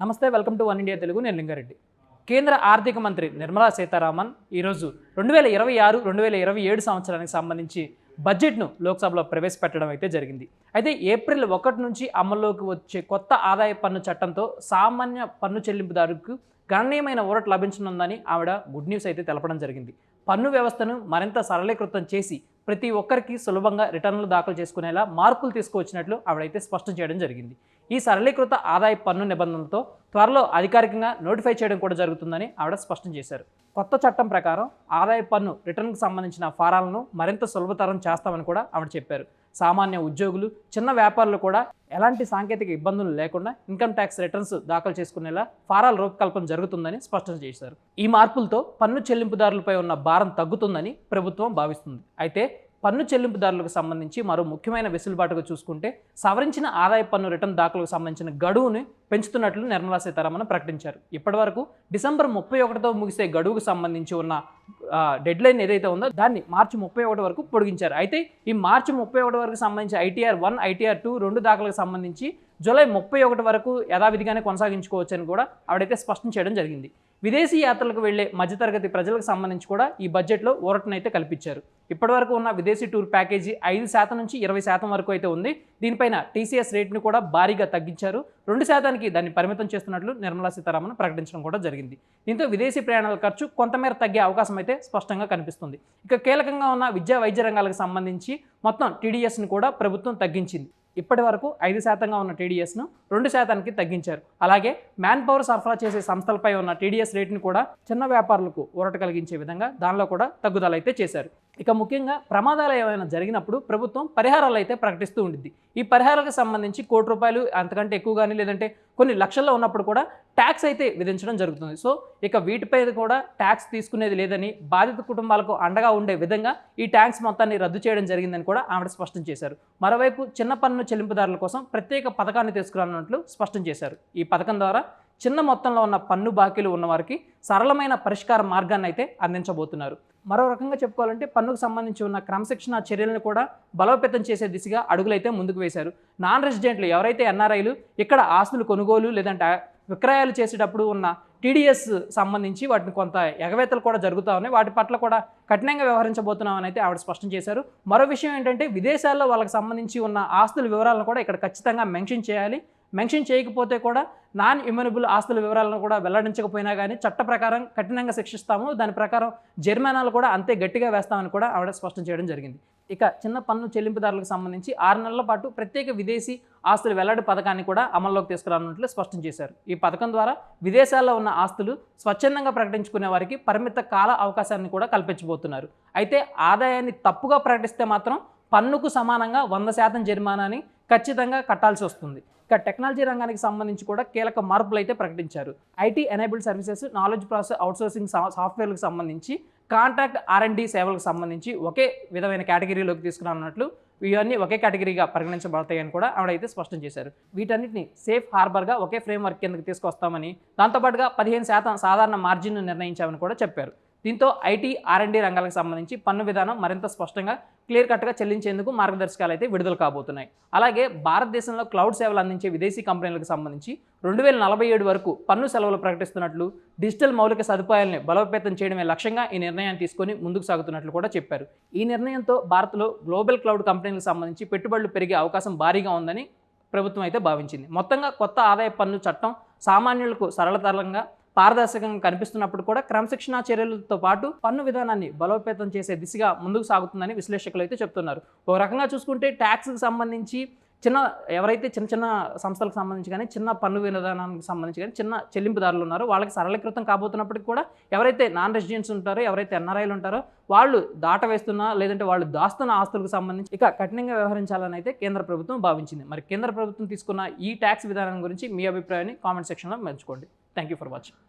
నమస్తే, welcome to one India Telugu. నేను లింగారెడ్డి. కేంద్ర ఆర్థిక మంత్రి నిర్మలా సీతారామన్ ఈరోజు 2026-2027 సంవత్సరానికి సంబంధించి బడ్జెట్ను లోక్సభలో ప్రవేశపెట్టడం అయితే జరిగింది. అయితే ఏప్రిల్ 1 నుంచి అమల్లోకి వచ్చే కొత్త ఆదాయ పన్ను చట్టంతో సామాన్య పన్ను చెల్లింపుదారులకు గణనీయమైన ఊరట లభించనుందని ఆవిడ గుడ్ న్యూస్ అయితే తెలపడం జరిగింది. పన్ను వ్యవస్థను మరింత సరళీకృతం చేసి ప్రతి ఒక్కరికి సులభంగా రిటర్నులు దాఖలు చేసుకునేలా మార్పులు తీసుకువచ్చినట్లు ఆవిడైతే స్పష్టం చేయడం జరిగింది. ఈ సరళీకృత ఆదాయ పన్ను నిబంధనలతో త్వరలో అధికారికంగా నోటిఫై చేయడం కూడా జరుగుతుందని ఆవిడ స్పష్టం చేశారు. కొత్త చట్టం ప్రకారం ఆదాయ పన్ను రిటర్న్కు సంబంధించిన ఫారాలను మరింత సులభతరం చేస్తామని కూడా ఆవిడ చెప్పారు. సామాన్య ఉద్యోగులు, చిన్న వ్యాపారులు కూడా ఎలాంటి సాంకేతిక ఇబ్బందులు లేకుండా ఇన్కమ్ ట్యాక్స్ రిటర్న్స్ దాఖలు చేసుకునేలా ఫారాల రూపకల్పన జరుగుతుందని స్పష్టం చేశారు. ఈ మార్పులతో పన్ను చెల్లింపుదారులపై ఉన్న భారం తగ్గుతుందని ప్రభుత్వం భావిస్తుంది. అయితే పన్ను చెల్లింపుదారులకు సంబంధించి మరో ముఖ్యమైన వెసులుబాటుగా చూసుకుంటే సవరించిన ఆదాయ పన్ను రిటర్న్ దాఖలకు సంబంధించిన గడువుని పెంచుతున్నట్లు నిర్మలా సీతారామన్ ప్రకటించారు. ఇప్పటివరకు డిసెంబర్ 31తో ముగిసే గడువుకు సంబంధించి ఉన్న డెడ్లైన్ ఏదైతే ఉందో దాన్ని మార్చి 31 వరకు పొడిగించారు. అయితే ఈ మార్చి 31 వరకు సంబంధించి ITR 1, ITR 2 రెండు దాఖలకు సంబంధించి జూలై 31 వరకు యథావిధిగానే కొనసాగించుకోవచ్చని కూడా ఆవిడైతే స్పష్టం చేయడం జరిగింది. విదేశీ యాత్రలకు వెళ్లే మధ్యతరగతి ప్రజలకు సంబంధించి కూడా ఈ బడ్జెట్లో ఊరటనైతే కల్పించారు. ఇప్పటివరకు ఉన్న విదేశీ టూర్ ప్యాకేజీ 5% నుంచి 20% వరకు అయితే ఉంది. దీనిపైన TCS రేట్ను కూడా భారీగా తగ్గించారు. 2%కి దాన్ని పరిమితం చేస్తున్నట్లు నిర్మలా సీతారామన్ ప్రకటించడం కూడా జరిగింది. దీంతో విదేశీ ప్రయాణాల ఖర్చు కొంతమేర తగ్గే అవకాశం అయితే స్పష్టంగా కనిపిస్తుంది. ఇక కీలకంగా ఉన్న విద్యా వైద్య రంగాలకు సంబంధించి మొత్తం TDSని కూడా ప్రభుత్వం తగ్గించింది. ఇప్పటి వరకు 5%గా ఉన్న TDSను 2%కి తగ్గించారు. అలాగే మ్యాన్ పవర్ సరఫరా చేసే సంస్థలపై ఉన్న TDS రేటును కూడా చిన్న వ్యాపారులకు ఊరట కలిగించే విధంగా దానిలో కూడా తగ్గుదల అయితే చేశారు. ఇక ముఖ్యంగా ప్రమాదాలు ఏమైనా జరిగినప్పుడు ప్రభుత్వం పరిహారాలు అయితే ప్రకటిస్తూ ఉండిద్ది. ఈ పరిహారాలకు సంబంధించి ₹1 అంతకంటే ఎక్కువ కానీ లేదంటే కొన్ని లక్షల్లో ఉన్నప్పుడు కూడా ట్యాక్స్ అయితే విధించడం జరుగుతుంది. సో ఇక వీటిపై కూడా ట్యాక్స్ తీసుకునేది లేదని, బాధిత కుటుంబాలకు అండగా ఉండే విధంగా ఈ ట్యాక్స్ మొత్తాన్ని రద్దు చేయడం జరిగిందని కూడా ఆవిడ స్పష్టం చేశారు. మరోవైపు చిన్న పన్ను చెల్లింపుదారుల కోసం ప్రత్యేక పథకాన్ని తీసుకురానున్నట్లు స్పష్టం చేశారు. ఈ పథకం ద్వారా చిన్న మొత్తంలో ఉన్న పన్ను బాకీలు ఉన్నవారికి సరళమైన పరిష్కార మార్గాన్ని అయితే అందించబోతున్నారు. మరో రకంగా చెప్పుకోవాలంటే పన్నుకు సంబంధించి ఉన్న క్రమశిక్షణ చర్యలను కూడా బలోపేతం చేసే దిశగా అడుగులైతే ముందుకు వేశారు. నాన్ రెసిడెంట్లు ఎవరైతే NRIలు ఇక్కడ ఆస్తులు కొనుగోలు లేదంటే విక్రయాలు చేసేటప్పుడు ఉన్న TDS సంబంధించి వాటిని కొంత ఎగవేతలు కూడా జరుగుతూ ఉన్నాయి. వాటి పట్ల కూడా కఠినంగా వ్యవహరించబోతున్నామని అయితే ఆవిడ స్పష్టం చేశారు. మరో విషయం ఏంటంటే విదేశాల్లో వాళ్ళకి సంబంధించి ఉన్న ఆస్తుల వివరాలను కూడా ఇక్కడ ఖచ్చితంగా మెన్షన్ చేయాలి. మెన్షన్ చేయకపోతే కూడా నాన్ ఇమ్యూనబుల్ ఆస్తుల వివరాలను కూడా వెల్లడించకపోయినా కానీ చట్ట ప్రకారం కఠినంగా శిక్షిస్తాము, దాని ప్రకారం జరిమానాలు కూడా అంతే గట్టిగా వేస్తామని కూడా ఆవిడ స్పష్టం చేయడం జరిగింది. ఇక చిన్న పన్ను చెల్లింపుదారులకు సంబంధించి 6 నెలల పాటు ప్రత్యేక విదేశీ ఆస్తుల వెల్లడి పథకాన్ని కూడా అమల్లోకి తీసుకురానున్నట్లు స్పష్టం చేశారు. ఈ పథకం ద్వారా విదేశాల్లో ఉన్న ఆస్తులు స్వచ్ఛందంగా ప్రకటించుకునే వారికి పరిమిత కాల అవకాశాన్ని కూడా కల్పించబోతున్నారు. అయితే ఆదాయాన్ని తప్పుగా ప్రకటిస్తే మాత్రం పన్నుకు సమానంగా 100% జరిమానాని ఖచ్చితంగా కట్టాల్సి వస్తుంది. ఇక టెక్నాలజీ రంగానికి సంబంధించి కూడా కీలక మార్పులు అయితే ప్రకటించారు. IT enabled services, knowledge process outsourcing సాఫ్ట్వేర్లకు సంబంధించి, కాంట్రాక్ట్ R&D సేవలకు సంబంధించి ఒకే విధమైన కేటగిరీలోకి తీసుకురానున్నట్లు, ఇవన్నీ ఒకే కేటగిరీగా పరిగణించబడతాయని కూడా ఆవిడైతే స్పష్టం చేశారు. వీటన్నిటిని సేఫ్ హార్బర్గా ఒకే ఫ్రేమ్వర్క్ కిందకి తీసుకొస్తామని, దాంతోపాటుగా 15% సాధారణ మార్జిన్ను నిర్ణయించామని కూడా చెప్పారు. దీంతో IT R&D రంగాలకు సంబంధించి పన్ను విధానం మరింత స్పష్టంగా క్లియర్ కట్గా చెల్లించేందుకు మార్గదర్శకాలు అయితే విడుదల కాబోతున్నాయి. అలాగే భారతదేశంలో క్లౌడ్ సేవలు అందించే విదేశీ కంపెనీలకు సంబంధించి 2047 వరకు పన్ను సెలవులు ప్రకటిస్తున్నట్లు, డిజిటల్ మౌలిక సదుపాయాలని బలోపేతం చేయడమే లక్ష్యంగా ఈ నిర్ణయాన్ని తీసుకొని ముందుకు సాగుతున్నట్లు కూడా చెప్పారు. ఈ నిర్ణయంతో భారత్లో గ్లోబల్ క్లౌడ్ కంపెనీలకు సంబంధించి పెట్టుబడులు పెరిగే అవకాశం భారీగా ఉందని ప్రభుత్వం అయితే భావించింది. మొత్తంగా కొత్త ఆదాయ పన్ను చట్టం సామాన్యులకు సరళతరంగా, పారదర్శకంగా కనిపిస్తున్నప్పుడు కూడా క్రమశిక్షణా చర్యలతో పాటు పన్ను విధానాన్ని బలోపేతం చేసే దిశగా ముందుకు సాగుతుందని విశ్లేషకులు అయితే చెప్తున్నారు. ఒక రకంగా చూసుకుంటే ట్యాక్స్కి సంబంధించి ఎవరైతే చిన్న సంస్థలకు సంబంధించి కానీ, చిన్న పన్ను విధానానికి సంబంధించి కానీ చిన్న చెల్లింపుదారులు ఉన్నారో వాళ్ళకి సరళీకృతం కాబోతున్నప్పటికీ కూడా ఎవరైతే నాన్ రెసిడెంట్స్ ఉంటారో, ఎవరైతే NRIలు ఉంటారో వాళ్ళు దాట వేస్తున్నా లేదంటే వాళ్ళు దాస్తున్న ఆస్తులకు సంబంధించి ఇక కఠినంగా వ్యవహరించాలని అయితే కేంద్ర ప్రభుత్వం భావించింది. మరి కేంద్ర ప్రభుత్వం తీసుకున్న ఈ ట్యాక్స్ విధానం గురించి మీ అభిప్రాయాన్ని కామెంట్ సెక్షన్లో పంచుకోండి. Thank you for watching.